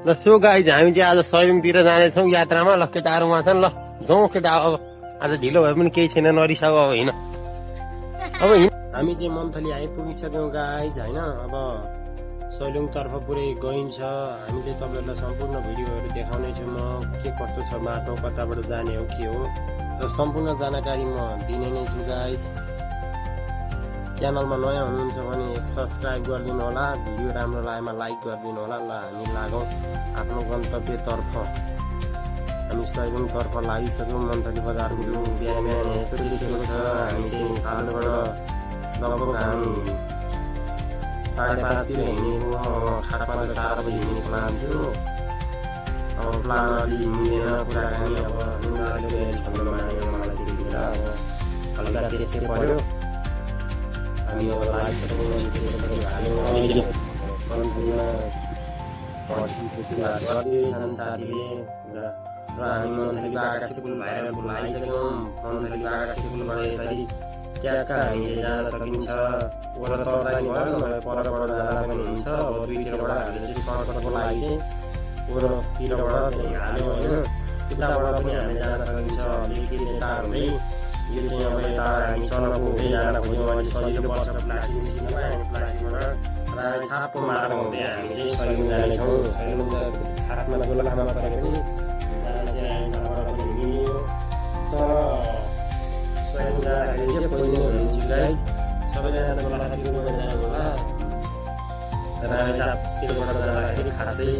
ल so guys हामी चाहिँ आज सयरुङतिर जानेछौँ यात्रामा। ल केटाहरू उहाँ छन्। ल जाउँ केटा, अब आज ढिलो भए पनि केही छैन, नरिसाउ अब होइन। हामी चाहिँ मन्थली आइपुगिसक्यौँ गाइज होइन। अब सयलुङ तर्फ पुरै गइन्छ। हामीले तपाईँहरूलाई सम्पूर्ण भिडियोहरू देखाउनेछु म, के कस्तो छ बाटो, कताबाट जाने हो के हो, र सम्पूर्ण जानकारी म दिने नै छु गाइज। च्यानलमा नयाँ हुनुहुन्छ भने सब्सक्राइब गरिदिनु होला, भिडियो राम्रो लागेमा लाइक गरिदिनु होला। ल हामी लागौँ आफ्नो गन्तव्यतर्फ। हामी सयलुङतर्फ लागिसक्यौँ। मन्थली बजारको बिहान बिहान यस्तो देखिएको छ। हामी चाहिँ सालबाट लगभग हामी 5:30 हिँडेको। खासमा त 4 बजी हिँड्ने प्लान थियो। अब प्लान अलि मिलेन, कुराकानी अब उनीहरूले छन्न मानेर मलाई त्यतिखेर अब हल्का त्यस्तै पर्यो। हामी अब लागिसक्यौँ। गर्दैछन् साथीले र हामी मन्थलीको आकाशे पुल भएर पुल आइसक्यौँ। मन्थलीको आकाशे पुलबाट यसरी ट्याक्क हामी चाहिँ जान सकिन्छ। वर तर्दा नि भयो, नभए परबाट जाँदा पनि हुन्छ। अब दुईतिरबाट हामीले चाहिँ सर्टकटको लागि चाहिँ वरतिरबाट चाहिँ हाल्यौँ होइन। उताबाट पनि हामीले जान सकिन्छ। अलिकति टाढा हुँदै यो चाहिँ अब यता हामी चनको हुँदै जान खोज्यौँ भने सजिलो पर्छ। प्लासी निस्किनुमा हामी प्लासीबाट रामे छापको मार्ग हुँदै हामी चाहिँ सयलुङ जानेछौँ। सयलुङ त खासमा दोलखामा परे पनि जान चाहिँ रामे छापबाट पनि मिल्यो। तर सयलुङ जाँदाखेरि चाहिँ पहिले हुनुहुन्छ गाइज, सबैजना दोलखातिरबाट जानु होला। रामे छापतिरबाट जाँदाखेरि खासै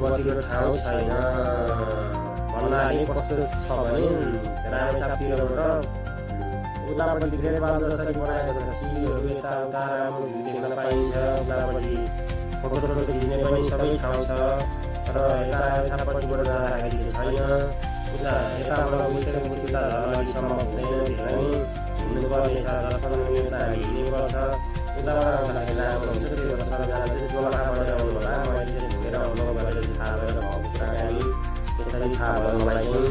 गतिलो ठाउँ छैन। भन्नाले कस्तो छ भने रामेछापतिरबाट उतापट्टि ग्रेटवाल जसरी बनाएको छ सिडीहरू, यताउता राम्रो भ्यू देख्न पाइन्छ। उतापट्टि फोटोसोटो खिच्ने पनि सबै ठाउँ छ। र यता रामेछापपट्टिबाट जाँदाखेरि चाहिँ छैन। उता यताबाट गइसकेपछि उता झलवाडीसम्म हुँदैन, धेरै नै हिँड्नुपर्ने छ। 10-15 मिनट त हामी हिँड्नुपर्छ। उताबाट आउँदाखेरि राम्रो हुन्छ। त्यही भएर सबैजना चाहिँ दोलखाबाट आउनु होला। मैले चाहिँ घुमेर अनुभव गरेर चाहिँ थाहा भएर भएको कुराकानी यसरी थाहा भयो मलाई चाहिँ।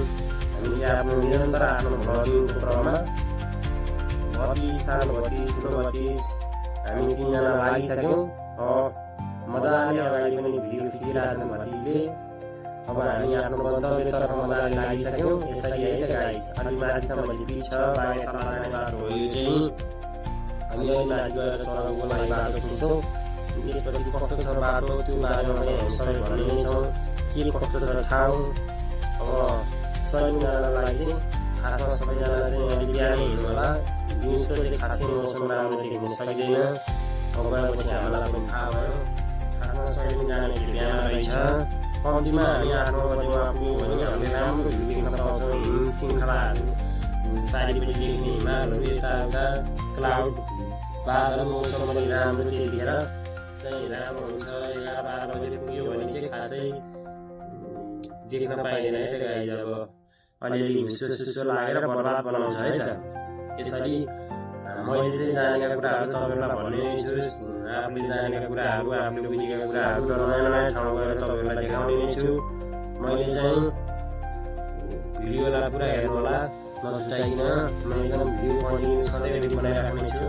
हामी चाहिँ आफ्नो निरन्तर आफ्नो भ्लगिङको क्रममा भतिज, सानो भतिज, ठुलो भतिज हामी 3 जना लागिसक्यौँ। मजाले अगाडि पनि भिडियो खिचिरहेछन् भतिजले। अब हामी आफ्नो गन्तव्यतर्फ मजाले लागिसक्यौँ। यसरी है त गाइस, अलि माथिसम्म चाहिँ पिच छ, बागेसम्म जाने बाटो हो यो चाहिँ। हामी अलि माथि गएर चढाउको लागि बाटो छुन्छौँ। त्यसपछि कस्तो छ बाटो त्यो बारेमा पनि हामी सबै भन्ने नै छौँ, के कस्तो छ ठाउँ। अब सयलुङ जानको लागि चाहिँ खासमा सबैजना चाहिँ अलि बिहानै हिँड्नु होला। दिउँसो चाहिँ खासै मौसम राम्रो देख्न सकिँदैन। अब गएपछि हामीलाई पनि थाहा भयो खासमा सयलुङ जाने चाहिँ बिहान रहेछ। कम्तीमा हामी 8-9 बजीमा पुग्यौँ भने हामीले राम्रो भ्यू देख्न पाउँछौँ। हिम श्रृङ्खलाहरू, पारिपट्टि देख्ने हिमालहरू, यताउता क्लाउड, बादल, मौसम पनि राम्रो त्यतिखेर चाहिँ राम्रो हुन्छ। 11-12 बजी पुग्यो भने चाहिँ खासै देख्न पाइँदैन है त गाइज। अब अलिअलि हुस्सो लागेर बर्बाद बनाउँछ है त। यसरी मैले चाहिँ जानेका कुराहरू तपाईँहरूलाई भन्ने नै छु। आफूले जानेका कुराहरू, आफूले बुझेका कुराहरू र नयाँ नयाँ ठाउँ गएर तपाईँहरूलाई देखाउने नै छु। मैले चाहिँ भिडियोलाई पुरा हेर्नु होला, नछुटाइकन। म एकदम भिडियो कन्टिन्यू सधैँभरि बनाइराख्ने छु।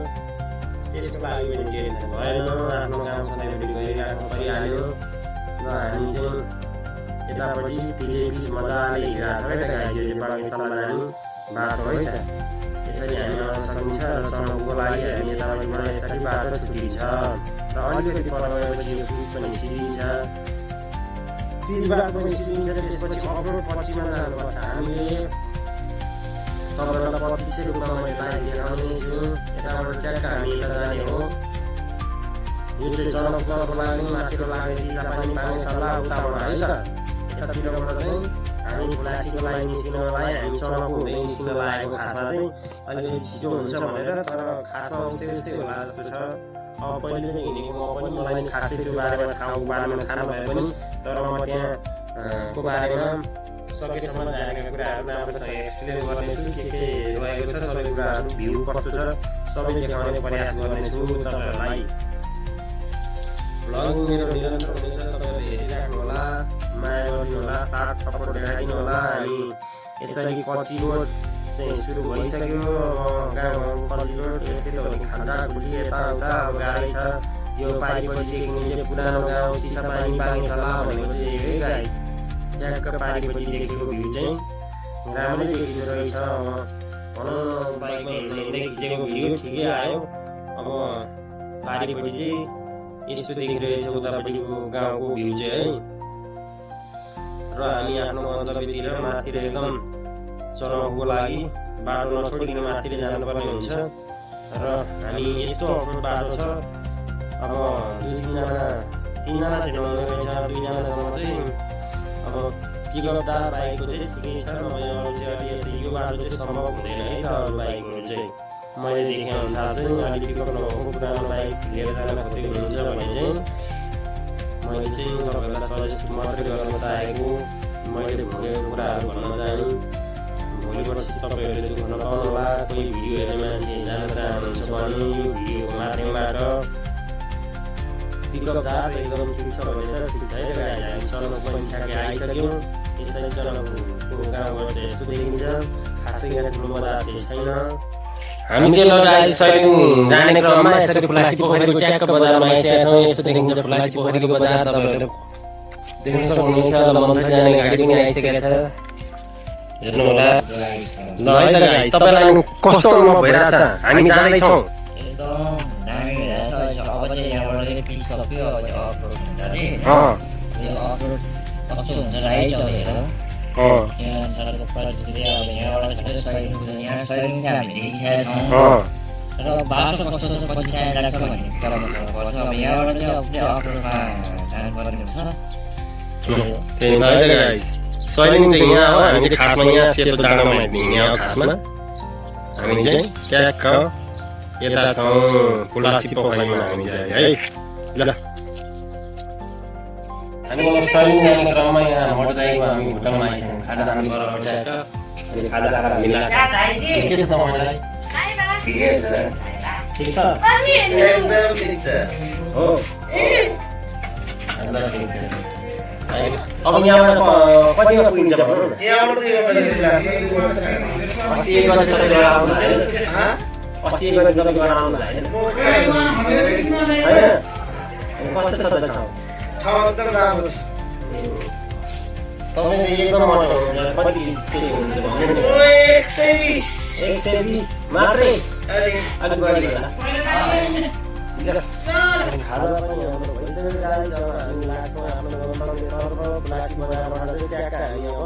त्यसको लागि पनि टेन्सन भएन। आफ्नो काम सधैँभरि गरिराख्नु परिहाल्यो। र हामी चाहिँ यतापट्टि पिच मजाले हिँडिरहेको छ है त गाइज। यो चाहिँ बागेसम्म जाने बाटो है त। यसरी हामी आउन सकिन्छ। र चढाउको लागि हामी यतापट्टिबाट यसरी बाटो छुटिन्छ। र अलिकति पर गएपछि यो पिच पनि सिधिन्छ। पिच बाटो पनि सिधिन्छ। त्यसपछि अफरोड पछिमा जानुपर्छ। हामीले तपाईँहरूलाई प्रत्यक्ष रूपमा मैले लाइभ देखाउने नै छु। यताबाट ट्याक्क हामी यता जाने हो। यो चाहिँ जनकपुरको लाग्ने, माथिको लाग्ने चिसापानी, बाङ्गेसल्ला उताबाट है त। यतातिरबाट चाहिँ हामी प्लासीको लागि निस्किन लगाएँ। हामी चनको हुँदै निस्किन लागेको खासमा चाहिँ अलिकति छिटो हुन्छ भनेर। तर खासमा उस्तै होला जस्तो छ। अब पहिले पनि हिँडेको म पनि, मलाई नि खासै त्यो बारेमा ठाउँको बारेमा थाहा नभए पनि, तर म त्यहाँको बारेमा सकेसम्म जानेका कुराहरू राम्रोसँग एक्सप्लेन गर्नेछु। के रहेको छ सबै कुराहरू, भ्यू कस्तो छ सबै देखाउने प्रयास गर्नेछु तपाईँहरूलाई। भ्लग मेरो निरन्तर हुनेछ। तपाईँहरूले हेरिराख्नु होला, माया गरिदिनु होला, साथ सपोर्ट देखाइदिनु होला। हामी यसरी कच्ची रोड चाहिँ सुरु भइसक्यो। गाउँघरको कच्ची रोड यस्तै त हो नि, खड्डा खुल्ली यताउता अब गाह्रै छ। यो पारिपट्टि देखिने चाहिँ पुरानो गाउँ चिसापानी बागेसला भनेको चाहिँ यही गाई ट्याक्क पारिपट्टि देखेको भ्यू चाहिँ राम्रै देखिँदो रहेछ। अब भनौँ न बाइकमा हिँड्दै हिँड्दै खिचेको भिडियो ठिकै आयो। अब पारिपट्टि चाहिँ यस्तो देखिरहेछ उतापट्टिको गाउँको भ्यू चाहिँ है। र हामी आफ्नो गन्तव्यतिर मास्तिर एकदम चलाउनको लागि बाटो नछोडिकन मास्तिर जानुपर्ने हुन्छ। र हामी यस्तो अप्रोड बाटो छ, अब 2-3जना चाहिँ नहुने रहेछ, 2जनासम्म चाहिँ अब पिकअपदार बाइकको चाहिँ ठिकै छ। नभए अरू चाहिँ अलिकति यो बाटो चाहिँ सम्भव हुँदैन है त। अरू बाइकहरू चाहिँ मैले देखेअनुसार चाहिँ अलिक पिकअप नभएको पुरानो बाइक लिएर जान खोज्दै हुनुहुन्छ भने चाहिँ मैले चाहिँ तपाईँहरूलाई सजेस्ट मात्रै गर्न चाहेको, मैले भोगेको कुराहरू भन्न चाहेँ। भोलि पर्सि तपाईँहरूले दुःख नपाउनु होला। कोही भिडियो हेर्ने मान्छे जान चाहनुहुन्छ भने यो भिडियोको माध्यमबाट पिकअपदार एकदम ठिक छ भने त ठिक छ है त गाडी। हामी चल्नु पनि ठ्याक्कै आइसक्यौँ। यसरी चलाउनुको गाउँबाट चाहिँ यस्तो देखिन्छ। खासै यहाँ ठुलो बजार चाहिँ छैन। हामी चाहिँ लगायत सैलिङ जाने क्रममा यसरी फुलासी पोखरीको ट्याक्क बजारमा आइसकेका छौँ। यस्तो देखिन्छ फुलासी पोखरीको बजार, तपाईँहरूले देख्न सक्नुहुनेछ। मन्थली जाने गाडी पनि आइसकेको छ, हेर्नु होला। ल है त गाई, तपाईँलाई कस्तो अनुभव भइरहेछ? हामी जाँदैछौँ। एकदम दामी भइरहेछ। अब चाहिँ यहाँबाट चाहिँ पिसक्यो, अब चाहिँ अफरोड हुन्छ नि। यो अफरोड कस्तो हुन्छ राइड चलेर त्यहाँ अनुसारको परिस्थिति। अब यहाँबाट चाहिँ सैलिङ छ, यहाँ सैलिङ चाहिँ हामी देखिसकेका छौँ। र बाटो कस्तो छ पछि टाइम लाग्छ भन्ने कुरामा पर्छ। अब यहाँबाट चाहिँ अब अफरोडमा जानुपर्ने हुन्छ। त्यही भएर गाई सैलिङ चाहिँ यहाँ हो। हामी चाहिँ खासमा यहाँ सेतो डाँडामा हिँड्ने हो। खासमा हामी चाहिँ ट्याक्क यता छौँ फुलासी पोखरीमा हामी चाहिँ है। ल हामी सैलिङ जाने क्रममा यहाँ मोटरसाइकलमा हामी होटलमा आइसक्यौँ। खाजा खानु पर्यो ट्याक्क। अनि खाजा खाएर हामी लाग्छ। के छ तपाईँलाई? ठिकै छ, ठिक छ, एकदम ठिक छ। हो ठिक छ। अब यहाँबाट कतिमा पुगिन्छ भनौँ न? त्यहाँबाट 2 घन्टा जति लाग्छ, 2 घन्टा साढे 2 घन्टा। अस्ति एक गते तपाईँ गएर आउनु भएन? अस्ति एक गते तपाईँ गएर आउनु भएन? छैन? कस्तो छ त ठाउँ? ठाउँ एकदम राम्रो छ। तपाईँ एकदम मजा आउनुहुन्छ। कति चाहिँ हुन्छ भन्नु नि? 120 120 मात्रै? अलिक बढी होला। खाजा पनि हाम्रो भइसक्यो गाई। जब हामी लाग्छौँ आफ्नो गन्तव्यतर्फ फुलासी बजारबाट चाहिँ ट्याक्क हामी अब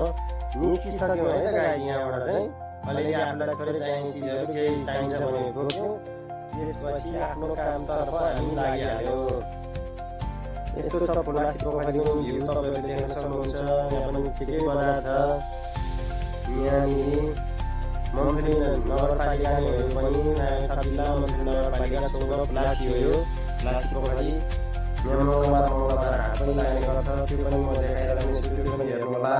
निस्किसक्यौँ है त गाई। यहाँबाट चाहिँ अलिअलि आफूलाई थोरै चाहिने चिजहरू केही चाहिन्छ भने बोक्यौँ। त्यसपछि आफ्नो कामतर्फ हामी लागिहाल्यौँ। यस्तो छ फुलासी पोखरीको भ्यू, तपाईँहरूले देख्न सक्नुहुन्छ। यहाँ पनि ठिकै बजार छ। यहाँनिर मन्थली नगरपालिका नै हो पनि, रामेछाप जिल्ला मन्थली नगरपालिका 14 फुलासी हो यो फुलासी पोखरी। यहाँ मङ्गलबार हाट पनि लाग्ने गर्छ। त्यो पनि म देखाइरहेको छु, त्यो पनि हेर्नु होला।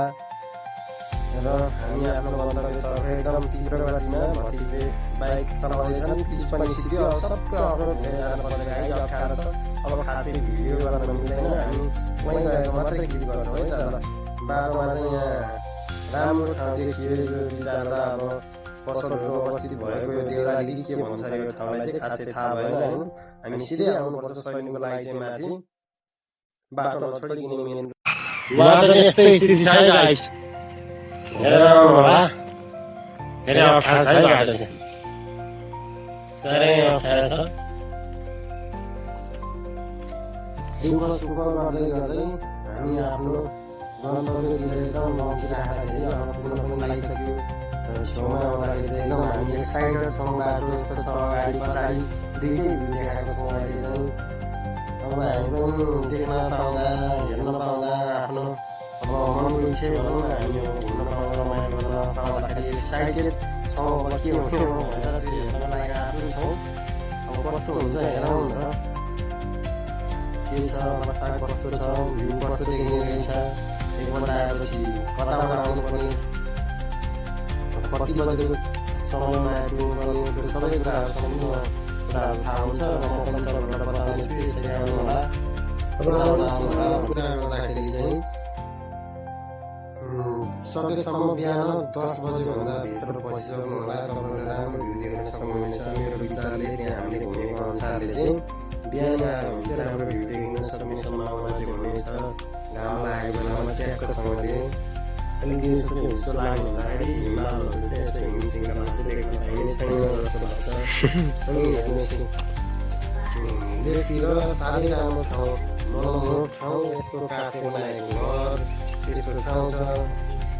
र हामी आफ्नो गन्तव्यतर्फ एकदम तीव्र गतिमा भतिजले बाइक चलाउँदैछन्। पिच पनि सिध्यो। अब सबै अफरोड हुँदै जानुपर्छ गाई, अप्ठ्यारो छ। अब खासै भिडियो गर्न मिल्दैन, हामी वहीँ गएको मात्रै क्लिक गर्छौँ है त। बाटोमा चाहिँ यहाँ राम्रो ठाउँ देखियो। यो 2-4वटा अब पसलहरू अवस्थित भएको यो देउराली के भन्छ यो ठाउँलाई चाहिँ खासै थाहा भएन है। हामी सिधै आउनुपर्छ सैलिङको लागि चाहिँ माथि। बाटो नछोडिकन मेन बाटो चाहिँ यस्तै स्थिति छ है गाइस। हेरेर आउनु होला। धेरै अप्ठ्यारो छ है बाटो चाहिँ, साह्रै अप्ठ्यारो छ। दुःख सुख गर्दै गर्दै हामी आफ्नो गन्तव्यतिर एकदम लम्किराख्दाखेरि अब पुग्न पनि लागिसक्यो। छेउमा आउँदाखेरि चाहिँ एकदम हामी एक्साइटेड छौँ। बाटो यस्तो छ, अगाडि पछाडि दुइटै भ्यू देखाएको छौँ अहिले चाहिँ। अब हामी पनि देख्न पाउँदा हेर्न पाउँदा आफ्नो अब मनको इच्छा भनौँ न, हामी घुम्न पाउँदा रमाइलो गर्न पाउँदाखेरि एक्साइटेड छौँ। अब के हो भनेर त्यो हेर्न लागि आतुर छौँ। अब कस्तो हुन्छ हेरौँ न त, के छ अवस्था, कस्तो छ भ्यू, कस्तो देखिने रहेछ। एकपल्ट आएपछि कताबाट आउनुपर्ने, कति बजेको समयमा आइपुग्नुपर्ने, त्यो सबै कुराहरू सम्पूर्ण कुराहरू थाहा हुन्छ। र म पनि तपाईँहरूलाई बताउनेछु, यसरी आउनु होला। अब कुरा गर्दाखेरि चाहिँ सकेसम्म बिहान 10 बजेभन्दा भित्र पसिसक्नु होला। तपाईँहरूले राम्रो भ्यू देख्न सक्नुहुनेछ। मेरो विचारले त्यहाँ हामीले घुमेको अनुसारले चाहिँ बिहान आयो भने चाहिँ राम्रो भ्यू देखिन सक्ने सम्भावना चाहिँ हुनेछ। घाम लागेको बेलामा ट्याक्कसँगले अलिक दिउँसो चाहिँ हुसो लाग्नु हुँदाखेरि हिमालहरू चाहिँ यस्तो हिमशृङ्खला चाहिँ देख्न पाइने छैन जस्तो लाग्छ। अनि हेर्नुहोस् लेकतिर साह्रै राम्रो ठाउँ, मनमोहक ठाउँ, यस्तो काठले बनाएको घर, यस्तो ठाउँ छ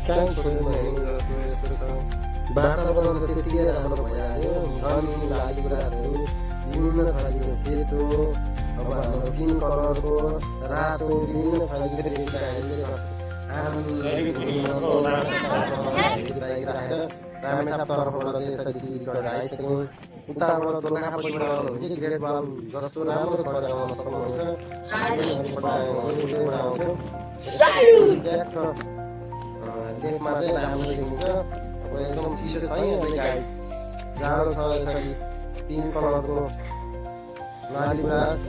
कहीँ छोडेर हेर्नु जस्तो यस्तो छ। वातावरण त त्यत्तिकै राम्रो भइहाल्यो। रनिङ लालीगुँरासहरू विभिन्न थरीको सेतो, अब हाम्रो ग्रिन कलरको रातो, विभिन्न थरीको देख्दाखेरि बाइक राखेर रामेछापतर्फबाट चाहिँ यसरी सिडी चढेर आइसक्यौँ। उताबाट दोलखापट्टि आउनुहुन्छ ग्रेट वाल जस्तो राम्रो चढेर आउन सक्नुहुन्छ। ट्याक्क लेकमा चाहिँ राम्रो देखिन्छ। अब एकदम चिसो छ यहाँले गाई जाडो छ। यसरी पिङ्क कलरको लालीगुँरास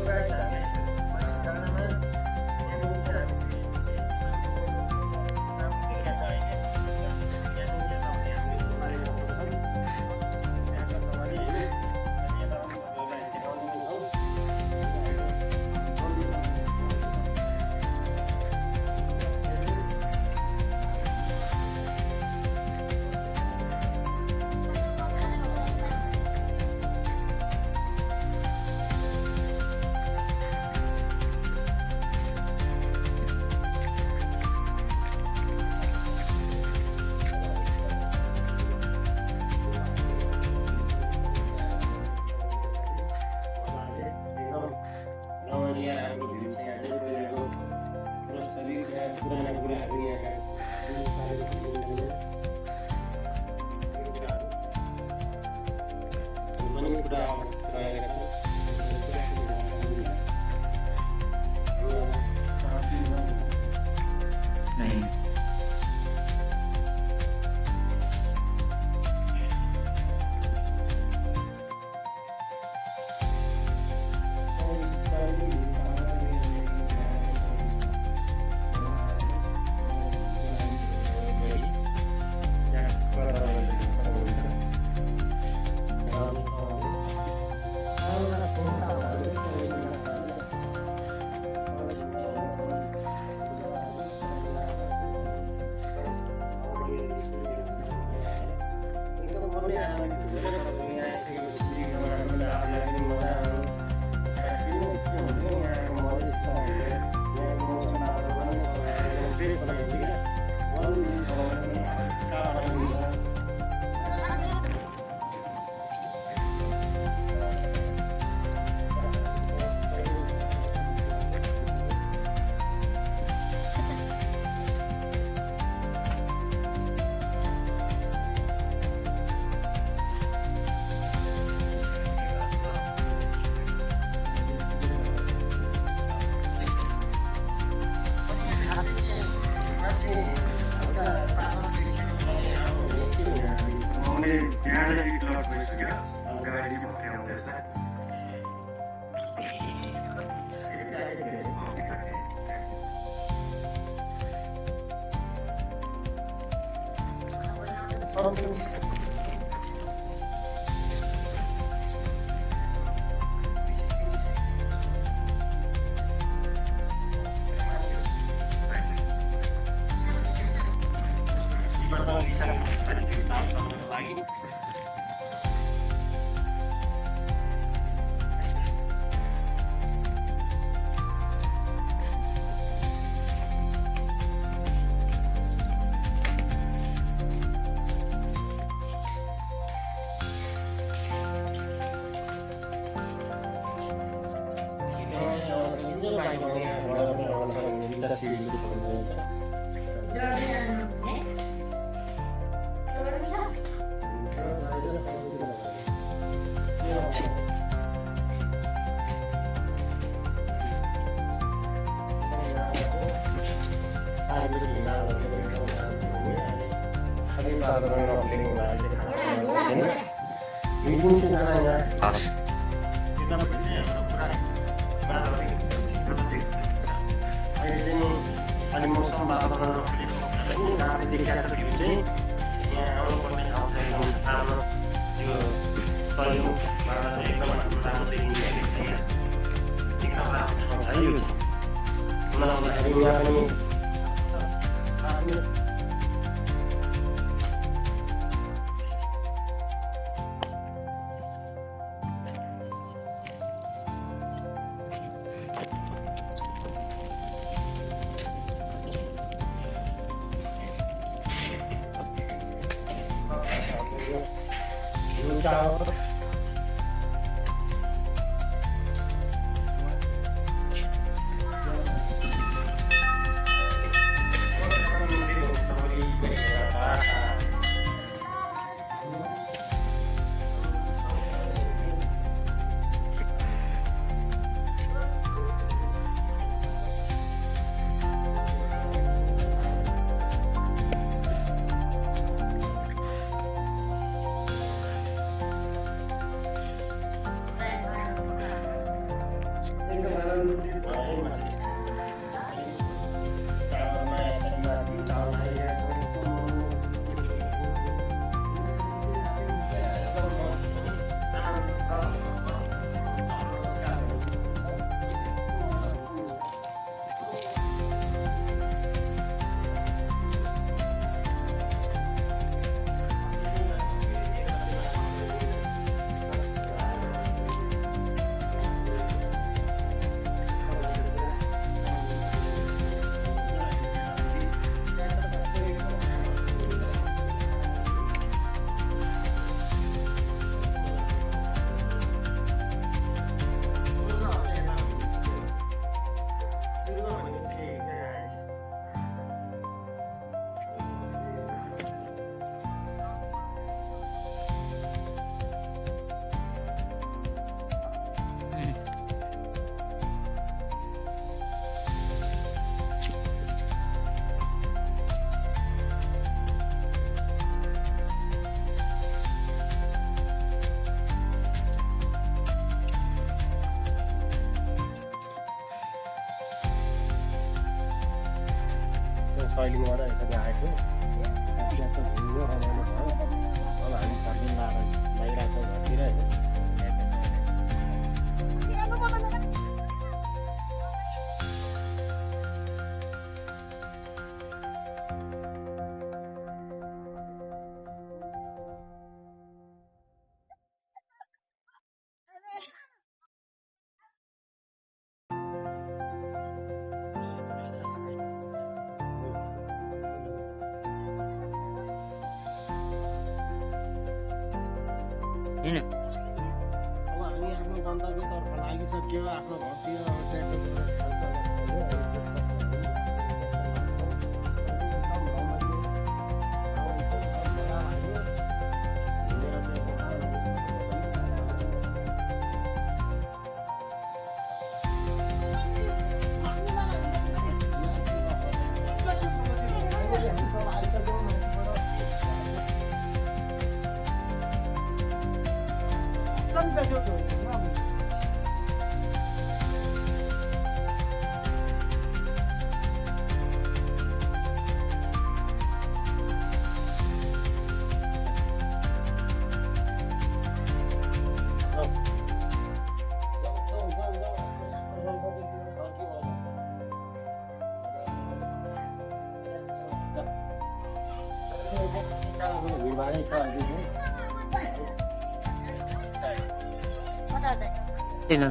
अनि मौसम वातावरण देखिएको छ भ्यू चाहिँ यहाँ आउनुपर्ने ठाउँ चाहिँ हाम्रो यो कलियुगबाट चाहिँ एकदम राम्रो देखिन्छ यहाँ टिक्न पार्ने ठाउँ छ यो चाहिँ नआउँदाखेरि यहाँ पनि शैलीमा मात्रै यसरी आएको त्यहाँ त घुम्यो रमाइलो भयो अब हामी फर्किन लागिरहेको छौँ घरतिर अब हामी आफ्नो गन्तव्यतर्फ लागिसक्यो आफ्नो घरतिर भिडभाडै छ किन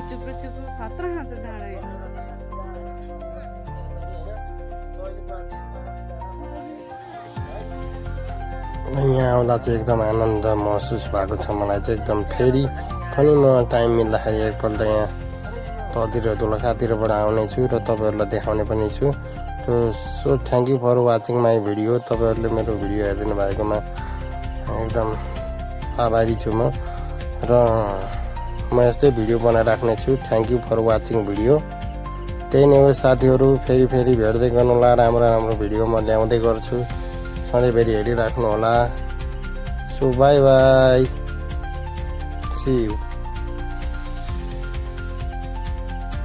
चुप्रो चुप्रो खतरा खतरा डाँडा यहाँ आउँदा चाहिँ एकदम आनन्द महसुस भएको छ मलाई चाहिँ एकदम फेरि पनि म टाइम मिल्दाखेरि एकपल्ट यहाँ तलतिर दोलखातिरबाट आउने छु र तपाईँहरूलाई देखाउने पनि छु। So thank you for watching my video. तपाईँहरूले मेरो भिडियो हेरिदिनु भएकोमा एकदम आभारी छु म र म यस्तै भिडियो बनाइराख्ने छु। Thank you for watching video. त्यही नै हो साथीहरू, फेरि भेट्दै गर्नुहोला। राम्रो भिडियो म ल्याउँदै गर्छु, सधैँभरि हेरिराख्नु होला। So bye bye, see you.